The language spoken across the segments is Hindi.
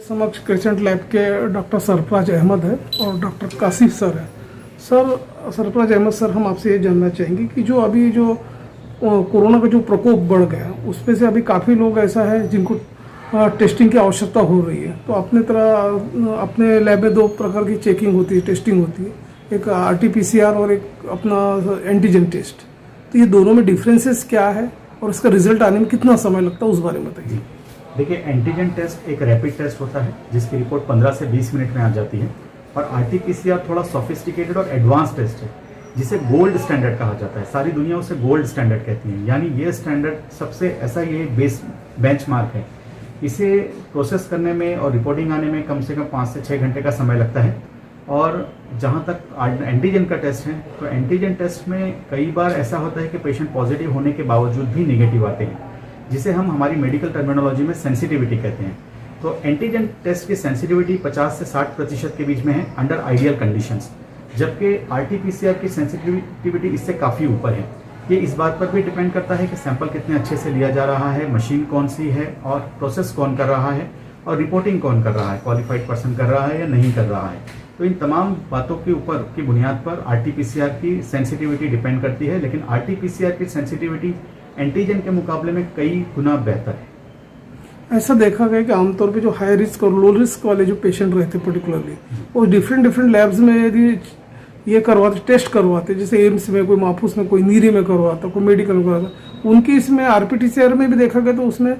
समक्ष क्रिसेंट लैब के डॉक्टर सरफराज अहमद है और डॉक्टर कासिफ सर है। सर सरफराज अहमद सर, हम आपसे ये जानना चाहेंगे कि जो अभी जो कोरोना का जो प्रकोप बढ़ गया उस पे से अभी काफ़ी लोग ऐसा है जिनको टेस्टिंग की आवश्यकता हो रही है, तो अपने लैब में दो प्रकार की चेकिंग होती है, टेस्टिंग होती है, एक RT-PCR और एक अपना एंटीजन टेस्ट। तो ये दोनों में डिफरेंसेस क्या है और इसका रिजल्ट आने में कितना समय लगता है, उस बारे में बताइए। देखिए, एंटीजन टेस्ट एक रैपिड टेस्ट होता है जिसकी रिपोर्ट 15 से 20 मिनट में आ जाती है, और RT-PCR थोड़ा सोफिस्टिकेटेड और एडवांस टेस्ट है जिसे गोल्ड स्टैंडर्ड कहा जाता है। सारी दुनिया उसे गोल्ड स्टैंडर्ड कहती है, यानी ये स्टैंडर्ड सबसे ऐसा ये बेंचमार्क है। इसे प्रोसेस करने में और रिपोर्टिंग आने में कम से कम 5 से 6 घंटे का समय लगता है। और जहाँ तक एंटीजन का टेस्ट है, तो एंटीजन टेस्ट में कई बार ऐसा होता है कि पेशेंट पॉजिटिव होने के बावजूद भी निगेटिव आते हैं, जिसे हम हमारी मेडिकल टर्मिनोलॉजी में सेंसिटिविटी कहते हैं। तो एंटीजन टेस्ट की सेंसिटिविटी 50 से 60% के बीच में है अंडर आइडियल कंडीशंस, जबकि RT-PCR की सेंसिटिविटी इससे काफ़ी ऊपर है। ये इस बात पर भी डिपेंड करता है कि सैंपल कितने अच्छे से लिया जा रहा है, मशीन कौन सी है और प्रोसेस कौन कर रहा है और रिपोर्टिंग कौन कर रहा है, क्वालिफाइड पर्सन कर रहा है या नहीं कर रहा है। तो इन तमाम बातों के ऊपर की बुनियाद पर RT-PCR की सेंसिटिविटी डिपेंड करती है, लेकिन RT-PCR की सेंसिटिविटी एंटीजन के मुकाबले में कई गुना बेहतर है। ऐसा देखा गया कि आमतौर पे जो हाई रिस्क और लो रिस्क वाले जो पेशेंट रहते हैं पर्टिकुलरली, वो डिफरेंट लैब्स में यदि ये करवाते, टेस्ट करवाते, जैसे एम्स में, कोई माफूस में, कोई नीरी में करवाता, कोई मेडिकल में करवाता, उनकी इसमें RT-PCR में भी देखा गया तो उसमें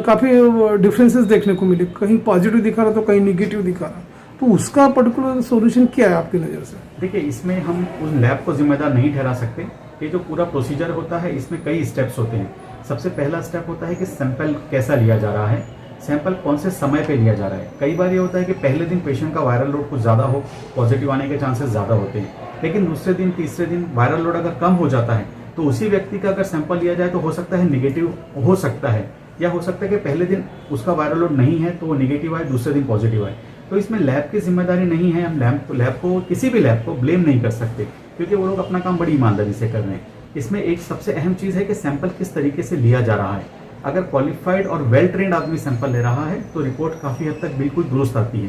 काफ़ी डिफरेंसेस देखने को मिले। कहीं पॉजिटिव दिखा रहा तो कहीं निगेटिव दिखा रहा, तो उसका पर्टिकुलर सोल्यूशन क्या है आपकी नज़र से? देखिए, इसमें हम उस लैब को जिम्मेदार नहीं ठहरा सकते। ये जो पूरा प्रोसीजर होता है इसमें कई स्टेप्स होते हैं। सबसे पहला स्टेप होता है कि सैंपल कैसा लिया जा रहा है, सैंपल कौन से समय पे लिया जा रहा है। कई बार ये होता है कि पहले दिन पेशेंट का वायरल लोड कुछ ज़्यादा हो, पॉजिटिव आने के चांसेस ज़्यादा होते हैं, लेकिन दूसरे दिन तीसरे दिन वायरल लोड अगर कम हो जाता है तो उसी व्यक्ति का अगर सैंपल लिया जाए तो हो सकता है निगेटिव हो सकता है, या हो सकता है कि पहले दिन उसका वायरल लोड नहीं है तो वो निगेटिव आए, दूसरे दिन पॉजिटिव आए। तो इसमें लैब की जिम्मेदारी नहीं है, हम लैब को किसी भी लैब को ब्लेम नहीं कर सकते, क्योंकि वो लोग अपना काम बड़ी ईमानदारी से कर रहे हैं। इसमें एक सबसे अहम चीज़ है कि सैंपल किस तरीके से लिया जा रहा है। अगर क्वालिफाइड और वेल ट्रेंड आदमी सैंपल ले रहा है तो रिपोर्ट काफ़ी हद तक बिल्कुल दुरुस्त आती है।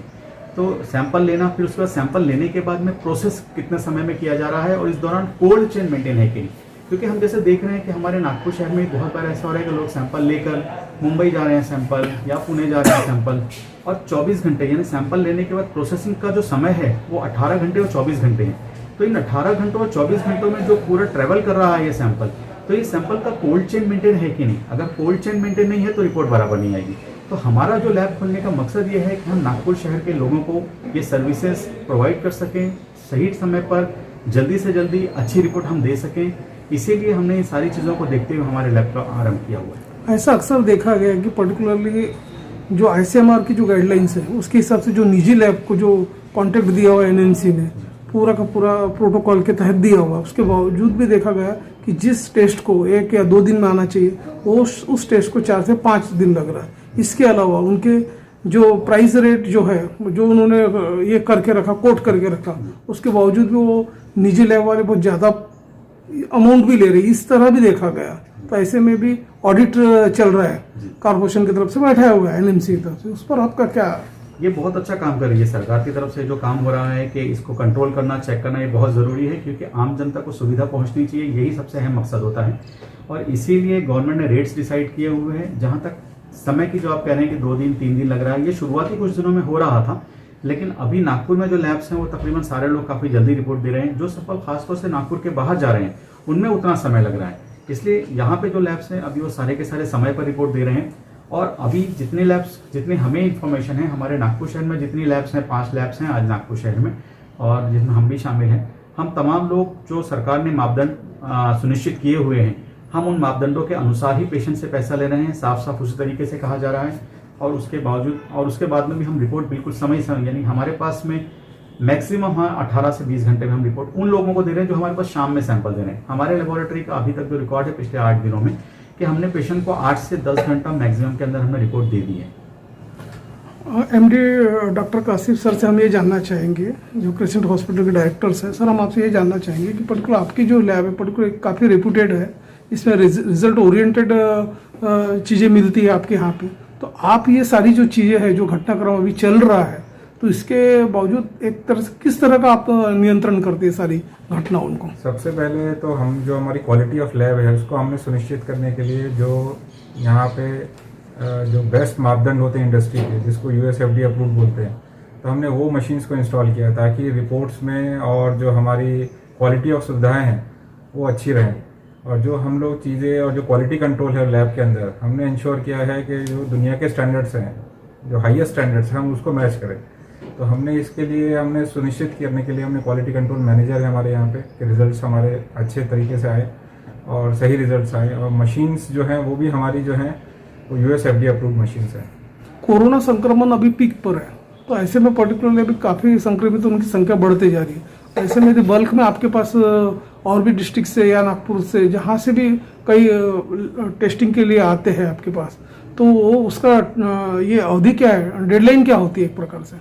तो सैंपल लेना, फिर उसके बाद सैंपल लेने के बाद में प्रोसेस कितने समय में किया जा रहा है और इस दौरान कोल्ड चेन मेंटेन है कि नहीं। क्योंकि हम जैसे देख रहे हैं कि हमारे नागपुर शहर में बहुत बार ऐसा हो रहा है कि लोग सैंपल लेकर मुंबई जा रहे हैं सैंपल, या पुणे जा रहे हैं सैंपल, और 24 घंटे यानी सैंपल लेने के बाद प्रोसेसिंग का जो समय है वो 18 घंटे और 24 घंटे है। तो इन 18 घंटों और 24 घंटों में जो पूरा ट्रेवल कर रहा है ये सैंपल, तो ये सैंपल का कोल्ड चेन मेंटेन है कि नहीं। अगर कोल्ड चेन मेंटेन नहीं है तो रिपोर्ट बराबर नहीं आएगी। तो हमारा जो लैब खोलने का मकसद ये है कि हम नागपुर शहर के लोगों को ये सर्विसेज प्रोवाइड कर सकें, सही समय पर जल्दी से जल्दी अच्छी रिपोर्ट हम दे सकें। इसीलिए हमने इन सारी चीज़ों को देखते हुए हमारे लैब का आरंभ किया हुआ है। ऐसा अक्सर देखा गया कि पर्टिकुलरली जो ICMR की जो गाइडलाइंस है उसके हिसाब से जो निजी लैब को जो कॉन्ट्रैक्ट दिया हुआ NMC ने पूरा का पूरा प्रोटोकॉल के तहत दिया हुआ, उसके बावजूद भी देखा गया कि जिस टेस्ट को 1 या 2 दिन में आना चाहिए वो उस टेस्ट को 4 से 5 दिन लग रहा है। इसके अलावा उनके जो प्राइस रेट जो है, जो उन्होंने ये करके रखा, कोट करके रखा, उसके बावजूद भी वो निजी लैब वाले बहुत ज़्यादा अमाउंट भी ले रहे, इस तरह भी देखा गया। तो ऐसे में भी ऑडिट चल रहा है, कॉर्पोरेशन की तरफ से बैठाया हुआ है, NMC की तरफ से, उस पर आपका क्या? ये बहुत अच्छा काम कर रही है सरकार की तरफ से। जो काम हो रहा है कि इसको कंट्रोल करना, चेक करना, ये बहुत ज़रूरी है, क्योंकि आम जनता को सुविधा पहुंचनी चाहिए, यही सबसे अहम मकसद होता है। और इसीलिए गवर्नमेंट ने रेट्स डिसाइड किए हुए हैं। जहां तक समय की जो आप कह रहे हैं कि 2 दिन 3 दिन लग रहा है, ये शुरुआती कुछ दिनों में हो रहा था, लेकिन अभी नागपुर में जो लैब्स हैं वो तकरीबन सारे लोग काफ़ी जल्दी रिपोर्ट दे रहे हैं। जो सफल खासतौर से नागपुर के बाहर जा रहे हैं उनमें उतना समय लग रहा है। इसलिए यहाँ पे जो लैब्स हैं अभी वो सारे के सारे समय पर रिपोर्ट दे रहे हैं। और अभी जितने हमें इन्फॉर्मेशन है, हमारे नागपुर शहर में जितनी लैब्स हैं, 5 लैब्स हैं आज नागपुर शहर में, और जिसमें हम भी शामिल हैं। हम तमाम लोग जो सरकार ने मापदंड सुनिश्चित किए हुए हैं, हम उन मापदंडों के अनुसार ही पेशेंट से पैसा ले रहे हैं, साफ उसी तरीके से कहा जा रहा है। और उसके बाद में भी हम रिपोर्ट बिल्कुल समय यानी हमारे पास में मैक्सिमम 18 से 20 घंटे में हम रिपोर्ट उन लोगों को दे रहे हैं जो हमारे पास शाम में सैंपल दे रहे हैं। हमारे लेबोरेटरी का अभी तक जो रिकॉर्ड है पिछले 8 दिनों में, कि हमने पेशेंट को 8 से 10 घंटा मैक्सिमम के अंदर हमने रिपोर्ट दे दी है। MD डॉक्टर कासिफ सर से हम ये जानना चाहेंगे, जो क्रिसेंट हॉस्पिटल के डायरेक्टर्स हैं। सर, हम आपसे ये जानना चाहेंगे कि पर्टिकुलर आपकी जो लैब है पर्टिकुलर काफ़ी रेपुटेड है, इसमें रिजल्ट ओरिएंटेड चीज़ें मिलती है आपके यहाँ पे, तो तो आप ये सारी जो चीज़ें हैं जो घटनाक्रम अभी चल रहा है, तो इसके बावजूद एक तरह से किस तरह का आप नियंत्रण करते हैं सारी घटनाओं को? सबसे पहले तो हम जो हमारी क्वालिटी ऑफ लैब है उसको हमने सुनिश्चित करने के लिए जो यहाँ पे जो बेस्ट मापदंड होते हैं इंडस्ट्री के, जिसको USFDA अप्रूव बोलते हैं, तो हमने वो मशीन्स को इंस्टॉल किया ताकि रिपोर्ट्स में और जो हमारी क्वालिटी ऑफ सुविधाएं हैं वो अच्छी रहें। और जो हम लोग चीज़ें और जो क्वालिटी कंट्रोल है लैब के अंदर, हमने इंश्योर किया है कि जो दुनिया के स्टैंडर्ड्स हैं, जो हाईएस्ट स्टैंडर्ड्स हैं, हम उसको मैच करें। तो हमने इसके लिए हमने सुनिश्चित करने के लिए हमने क्वालिटी कंट्रोल मैनेजर है हमारे यहाँ पे कि रिजल्ट्स हमारे अच्छे तरीके से आए और सही रिजल्ट्स आए। और मशीन्स जो हैं वो भी हमारी जो हैं वो USFDA अप्रूव्ड मशीन्स हैं। कोरोना संक्रमण अभी पीक पर है, तो ऐसे में पर्टिकुलरली अभी काफ़ी संक्रमित उनकी संख्या बढ़ते जा रही है। ऐसे में यदि बल्क में आपके पास और भी डिस्ट्रिक्ट से या नागपुर से जहाँ से भी कई टेस्टिंग के लिए आते हैं आपके पास, तो उसका ये अवधि क्या है, डेडलाइन क्या होती है एक प्रकार से?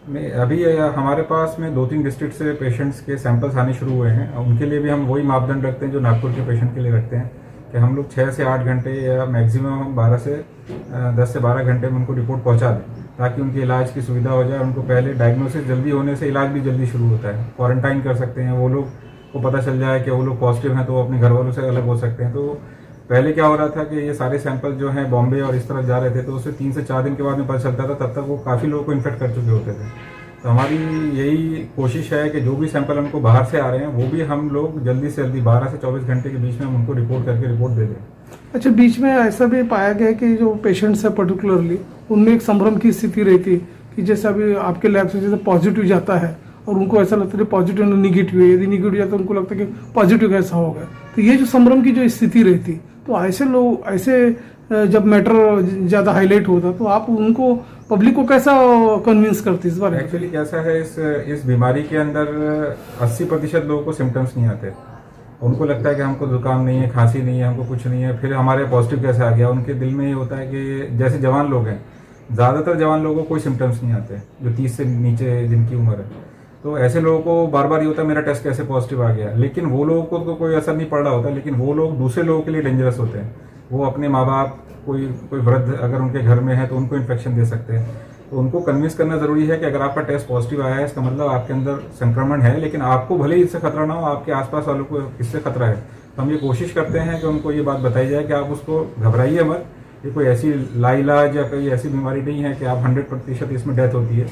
में अभी हमारे पास में 2-3 डिस्ट्रिक्ट से पेशेंट्स के सैंपल्स आने शुरू हुए हैं। उनके लिए भी हम वही मापदंड रखते हैं जो नागपुर के पेशेंट के लिए रखते हैं कि हम लोग 6 से 8 घंटे या मैक्सिमम हम 10 से 12 घंटे में उनको रिपोर्ट पहुंचा दें ताकि उनके इलाज की सुविधा हो जाए। उनको पहले डायग्नोसिस जल्दी होने से इलाज भी जल्दी शुरू होता है। क्वारंटाइन कर सकते हैं, वो लोग को पता चल जाए कि वो लोग पॉजिटिव हैं तो वो अपने घर वालों से अलग हो सकते हैं। तो पहले क्या हो रहा था कि ये सारे सैंपल जो हैं बॉम्बे और इस तरफ जा रहे थे, तो उससे 3 से 4 दिन के बाद में पता चलता था, तब तक वो काफ़ी लोगों को इन्फेक्ट कर चुके होते थे। तो हमारी यही कोशिश है कि जो भी सैंपल हमको बाहर से आ रहे हैं वो भी हम लोग जल्दी से जल्दी 12 से 24 घंटे के बीच में हम उनको रिपोर्ट करके रिपोर्ट दे दें। अच्छा, बीच में ऐसा भी पाया गया कि जो पेशेंट्स है पर्टिकुलरली उनमें एक संभ्रम की स्थिति रहती है कि जैसे अभी आपके लैब से जैसे पॉजिटिव जाता है और उनको ऐसा लगता है पॉजिटिव निगेटिव है, यदि निगेटिव जाता है उनको लगता है कि पॉजिटिव कैसा हो गया। तो ये जो संभ्रम की जो स्थिति रहती, तो ऐसे लोग ऐसे जब मैटर ज़्यादा हाईलाइट होता तो आप उनको पब्लिक को कैसा कन्विंस करते इस बारे में? एक्चुअली कैसा है, इस बीमारी के अंदर 80% लोगों को सिम्टम्स नहीं आते। उनको लगता है कि हमको जुकाम नहीं है, खांसी नहीं है, हमको कुछ नहीं है, फिर हमारे पॉजिटिव कैसे आ गया। उनके दिल में ये होता है कि जैसे जवान लोग हैं, ज़्यादातर जवान लोगों को कोई सिम्टम्स नहीं आते जो 30 से नीचे जिनकी उम्र है। तो ऐसे लोगों को बार बार ये होता है मेरा टेस्ट कैसे पॉजिटिव आ गया, लेकिन वो लोगों को तो कोई असर नहीं पड़ रहा होता, लेकिन वो लोग दूसरे लोगों के लिए डेंजरस होते हैं। वो अपने माँ बाप, कोई वृद्ध अगर उनके घर में है तो उनको इन्फेक्शन दे सकते हैं। तो उनको कन्विंस करना जरूरी है कि अगर आपका टेस्ट पॉजिटिव आया है इसका मतलब आपके अंदर संक्रमण है, लेकिन आपको भले ही इससे खतरा ना हो, आपके आसपास वालों को इससे खतरा है। तो हम ये कोशिश करते हैं कि उनको ये बात बताई जाए कि आप उसको घबराइए मत, ये कोई ऐसी लाइलाज या कोई ऐसी बीमारी नहीं है कि आप 100% इसमें डेथ होती है।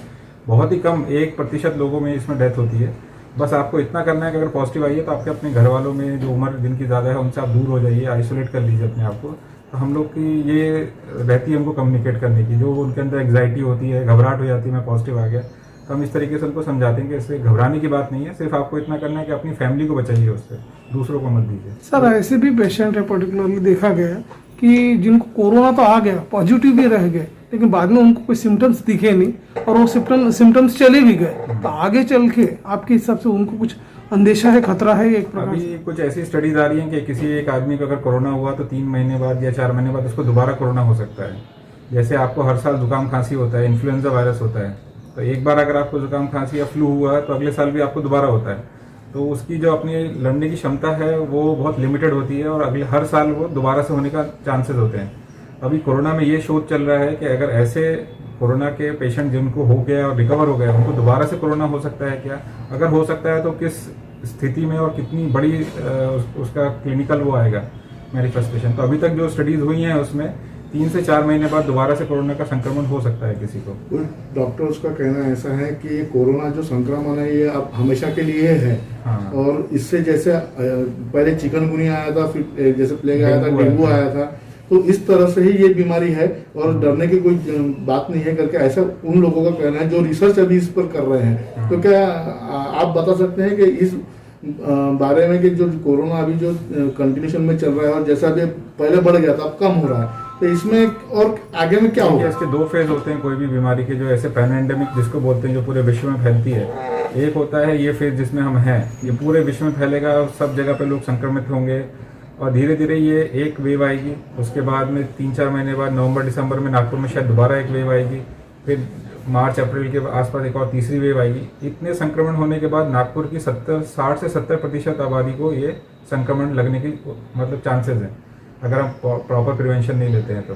बहुत ही कम 1% लोगों में इसमें डेथ होती है। बस आपको इतना करना है कि अगर पॉजिटिव आई है तो आपके अपने घर वालों में जो उम्र जिनकी ज़्यादा है उनसे आप दूर हो जाइए, आइसोलेट कर लीजिए अपने आप को। तो हम लोग की ये रहती है हमको कम्युनिकेट करने की, जो उनके अंदर एग्जाइटी होती है, घबराहट हो जाती है मैं पॉजिटिव आ गया, तो हम इस तरीके से उनको समझाते हैं कि इससे घबराने की बात नहीं है, सिर्फ आपको इतना करना है कि अपनी फैमिली को बचाइए उससे, दूसरों को मत दीजिए। सर, ऐसे भी पेशेंट है पर्टिकुलरली देखा गया कि जिनको कोरोना तो आ गया, पॉजिटिव भी रह गए, लेकिन बाद में उनको कोई सिम्टम्स दिखे नहीं और वो सिम्टम्स चले भी गए। तो आगे चल के आपके हिसाब से उनको कुछ अंदेशा है, खतरा है एक प्रकार अभी कुछ ऐसी स्टडीज आ रही हैं कि किसी एक आदमी को अगर कोरोना हुआ तो 3 महीने बाद या 4 महीने बाद उसको दोबारा कोरोना हो सकता है। जैसे आपको हर साल जुकाम खांसी होता है, इन्फ्लुएंजा वायरस होता है, तो एक बार अगर आपको जुकाम खांसी या फ्लू हुआ है तो अगले साल भी आपको दोबारा होता है। तो उसकी जो अपनी लड़ने की क्षमता है वो बहुत लिमिटेड होती है और अगले हर साल वो दोबारा से होने का चांसेस होते हैं। अभी कोरोना में ये शोध चल रहा है कि अगर ऐसे कोरोना के पेशेंट जिनको हो गया और रिकवर हो गया उनको दोबारा से कोरोना हो सकता है क्या, अगर हो सकता है तो किस स्थिति में और कितनी बड़ी उसका क्लिनिकल वो आएगा मैनिफेस्टेशन। तो अभी तक जो स्टडीज हुई हैं उसमें 3 से 4 महीने बाद दोबारा से कोरोना का संक्रमण हो सकता है किसी को। डॉक्टर्स का कहना ऐसा है कि कोरोना जो संक्रमण है ये अब हमेशा के लिए है। हाँ। और इससे जैसे पहले चिकनगुनिया आया था, फिर जैसे प्लेग आया था, डेंगू आया था, तो इस तरह से ही ये बीमारी है और डरने की कोई बात नहीं है करके ऐसा उन लोगों का कहना है जो रिसर्च अभी इस पर कर रहे हैं। तो क्या आप बता सकते हैं कि इस बारे में कि जो कोरोना अभी जो कंटिन्यूशन में चल रहा है और जैसा अभी पहले बढ़ गया था अब कम हो रहा है, तो इसमें और आगे में क्या होगा? इसके 2 फेज होते हैं कोई भी बीमारी के, जो ऐसे पैंडेमिक जिसको बोलते हैं जो पूरे विश्व में फैलती है। एक होता है ये फेज जिसमें हम हैं, ये पूरे विश्व में फैलेगा और सब जगह पे लोग संक्रमित होंगे और धीरे धीरे ये एक वेव आएगी। उसके बाद में 3-4 महीने बाद नवंबर दिसंबर में नागपुर में शायद दोबारा एक वेव आएगी, फिर मार्च अप्रैल के आसपास एक और तीसरी वेव आएगी। इतने संक्रमण होने के बाद नागपुर की 60 से 70% आबादी को ये संक्रमण लगने की मतलब चांसेस हैं अगर हम प्रॉपर प्रिवेंशन नहीं लेते हैं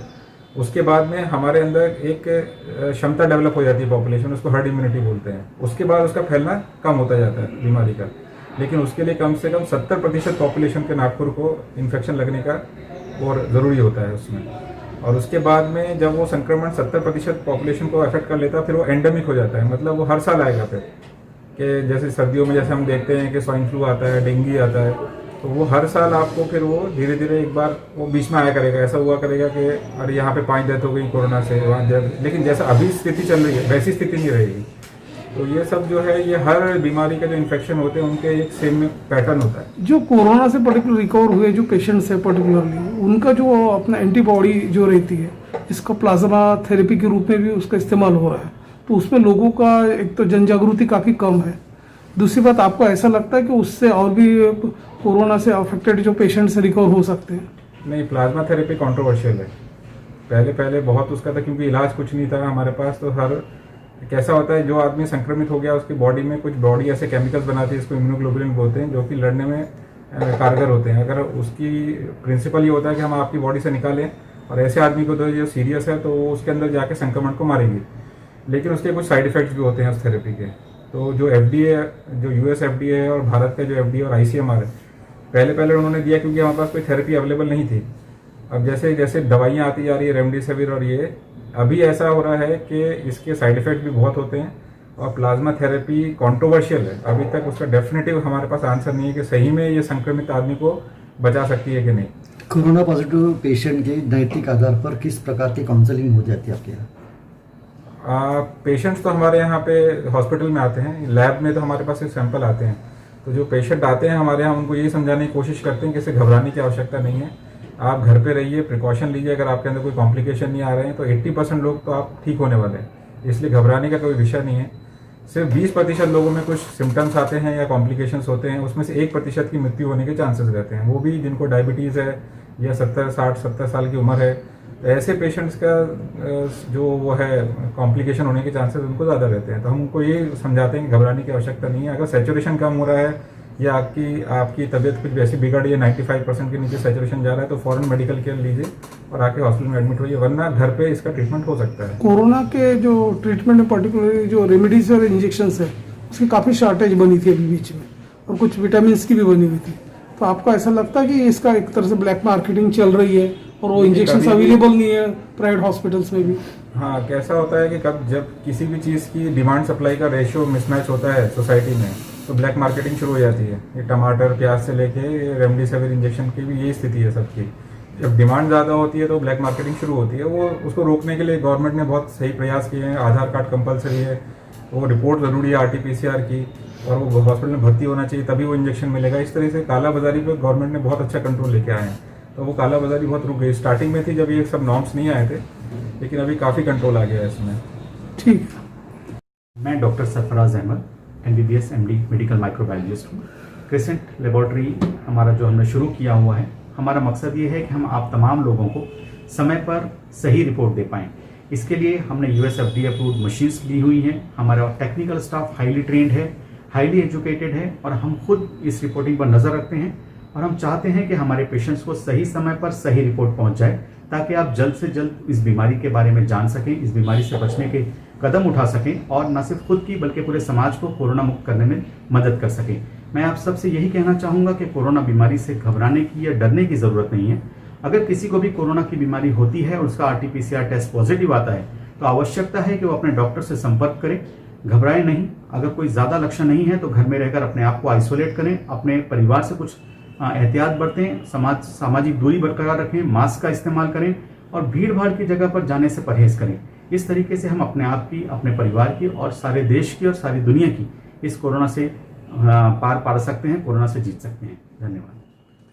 उसके बाद में हमारे अंदर एक क्षमता डेवलप हो जाती है पॉपुलेशन, उसको हर्ड इम्यूनिटी बोलते हैं। उसके बाद उसका फैलना कम होता जाता है बीमारी का, लेकिन उसके लिए कम से कम 70% पॉपुलेशन के नागपुर को इन्फेक्शन लगने का और ज़रूरी होता है उसमें। और उसके बाद में जब वो संक्रमण 70% पॉपुलेशन को अफेक्ट कर लेता है, फिर वो एंडेमिक हो जाता है, मतलब वो हर साल आएगा फिर। कि जैसे सर्दियों में जैसे हम देखते हैं कि स्वाइन फ्लू आता है, डेंगू आता है, तो वो हर साल आपको फिर वो धीरे धीरे एक बार वो बीच में आया करेगा। ऐसा हुआ करेगा कि अरे यहाँ पे 5 डेथ हो गई कोरोना से, वहाँ लेकिन जैसा अभी स्थिति चल रही है वैसी स्थिति नहीं रहेगी। तो ये सब जो है, ये हर बीमारी का जो इन्फेक्शन होते हैं उनके एक सेम पैटर्न होता है। जो कोरोना से पर्टिकुलर रिकवर हुए जो पेशेंट्स है पर्टिकुलरली, उनका जो अपना एंटीबॉडी जो रहती है, इसका प्लाज्मा थेरेपी के रूप में भी उसका इस्तेमाल हो रहा है, तो उसमें लोगों का एक तो जन जागृति काफ़ी कम है। दूसरी बात, आपको ऐसा लगता है कि उससे और भी कोरोना से अफेक्टेड जो पेशेंट्स रिकवर हो सकते हैं? नहीं, प्लाज्मा थेरेपी कंट्रोवर्शियल है। पहले बहुत उसका था, क्योंकि इलाज कुछ नहीं था हमारे पास। तो हर कैसा होता है, जो आदमी संक्रमित हो गया उसकी बॉडी में कुछ बॉडी ऐसे केमिकल्स बनाती है, इसको इम्यूनोग्लोबुलिन बोलते हैं, जो कि लड़ने में कारगर होते हैं। अगर उसकी प्रिंसिपल ये होता है कि हम आपकी बॉडी से निकालें और ऐसे आदमी को दो जो सीरियस है, तो वो उसके अंदर जाके संक्रमण को मारेगी। लेकिन उसके कुछ साइड इफेक्ट्स भी होते हैं उस थेरेपी के। तो जो FDA, जो US FDA है और भारत का जो FDA और ICMR है, पहले उन्होंने दिया क्योंकि हमारे पास कोई थेरेपी अवेलेबल नहीं थी। अब जैसे जैसे दवाइयाँ आती जा रही है, रेमडेसिविर और ये, अभी ऐसा हो रहा है कि इसके साइड इफेक्ट भी बहुत होते हैं। और प्लाज्मा थेरेपी कंट्रोवर्शियल है, अभी तक उसका डेफिनेटिव हमारे पास आंसर नहीं है कि सही में ये संक्रमित आदमी को बचा सकती है कि नहीं। कोरोना पॉजिटिव पेशेंट के नैतिक आधार पर किस प्रकार की काउंसलिंग हो जाती है आपके यहाँ? पेशेंट्स तो हमारे यहाँ पे हॉस्पिटल में आते हैं, लैब में तो हमारे पास एक सैंपल आते हैं। तो जो पेशेंट आते हैं हमारे यहाँ, उनको यही समझाने की कोशिश करते हैं कि इसे घबराने की आवश्यकता नहीं है, आप घर पे रहिए, प्रिकॉशन लीजिए। अगर आपके अंदर कोई कॉम्प्लिकेशन नहीं आ रहे हैं तो 80% लोग तो आप ठीक होने वाले हैं, इसलिए घबराने का कोई विषय नहीं है। सिर्फ 20% लोगों में कुछ सिम्टम्स आते हैं या कॉम्प्लिकेशंस होते हैं, उसमें से 1% की मृत्यु होने के चांसेस रहते हैं, वो भी जिनको डायबिटीज़ है या 70 साल की उम्र है। तो ऐसे पेशेंट्स का जो वो है कॉम्प्लिकेशन होने के चांसेस उनको ज़्यादा रहते हैं। तो हम उनको ये समझाते हैं कि घबराने की आवश्यकता नहीं है। अगर सैचुरेशन कम हो रहा है या आपकी तबीयत कुछ वैसी बिगड़ रही है, 95% के नीचे सैचुरेशन जा रहा है, तो फौरन मेडिकल केयर लीजिए और आके हॉस्पिटल में एडमिट होइए, वरना घर पे इसका ट्रीटमेंट हो सकता है। कोरोना के जो ट्रीटमेंट में पर्टिकुलरली जो रेमेडीज और इंजेक्शंस है, उसकी काफ़ी शॉर्टेज बनी थी अभी बीच में, और कुछ विटामिन की भी बनी हुई थी। तो आपको ऐसा लगता है कि इसका एक तरह से ब्लैक मार्केटिंग चल रही है और वो इंजेक्शन अवेलेबल नहीं है प्राइवेट हॉस्पिटल्स में भी? हाँ, कैसा होता है कि जब किसी भी चीज़ की डिमांड सप्लाई का रेशियो मिसमैच होता है सोसाइटी में, तो ब्लैक मार्केटिंग शुरू हो जाती है। ये टमाटर प्याज से लेके रेमडेसिविर इंजेक्शन की भी यही स्थिति है सबकी। जब डिमांड ज़्यादा होती है तो ब्लैक मार्केटिंग शुरू होती है। वो उसको रोकने के लिए गवर्नमेंट ने बहुत सही प्रयास किए हैं। आधार कार्ड कंपलसरी है, वो रिपोर्ट ज़रूरी है RT-PCR की, और वो हॉस्पिटल में भर्ती होना चाहिए तभी वो इंजेक्शन मिलेगा। इस तरह से कालाबाजारी पे गवर्नमेंट ने बहुत अच्छा कंट्रोल लेके आए हैं। तो वो कालाबाजारी बहुत रुक गई। स्टार्टिंग में थी जब ये सब नॉर्म्स नहीं आए थे, लेकिन अभी काफ़ी कंट्रोल आ गया है इसमें। ठीक है। मैं doctor Sarfaraz Ahmed, MBBS MD medical microbiologist हूँ। क्रिसेंट लेबॉर्ट्री हमारा जो हमने शुरू किया हुआ है, हमारा मकसद ये है कि हम आप तमाम लोगों को समय पर सही रिपोर्ट दे पाएँ। इसके लिए हमने US FDA अप्रूव्ड मशीन्स ली हुई हैं। हमारा टेक्निकल स्टाफ हाईली ट्रेंड है, हाईली एजुकेटेड है, और हम खुद इस रिपोर्टिंग पर नज़र रखते हैं। और हम चाहते हैं कि हमारे पेशेंट्स को सही समय पर सही रिपोर्ट पहुंच जाए, ताकि आप जल्द से जल्द इस बीमारी के बारे में जान सकें, इस बीमारी से बचने के कदम उठा सकें, और न सिर्फ खुद की बल्कि पूरे समाज को कोरोना मुक्त करने में मदद कर सकें। मैं आप सबसे यही कहना चाहूँगा कि कोरोना बीमारी से घबराने की या डरने की ज़रूरत नहीं है। अगर किसी को भी कोरोना की बीमारी होती है और उसका RT-PCR टेस्ट पॉजिटिव आता है, तो आवश्यकता है कि वो अपने डॉक्टर से संपर्क करें, घबराएं नहीं। अगर कोई ज़्यादा लक्षण नहीं है तो घर में रहकर अपने आप को आइसोलेट करें, अपने परिवार से कुछ एहतियात बरतें, सामाजिक दूरी बरकरार रखें, मास्क का इस्तेमाल करें, और भीड़ भाड़ की जगह पर जाने से परहेज करें। इस तरीके से हम अपने आप की, अपने परिवार की और सारे देश की और सारी दुनिया की इस कोरोना से पार पा सकते हैं, कोरोना से जीत सकते हैं। धन्यवाद।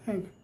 Thank you.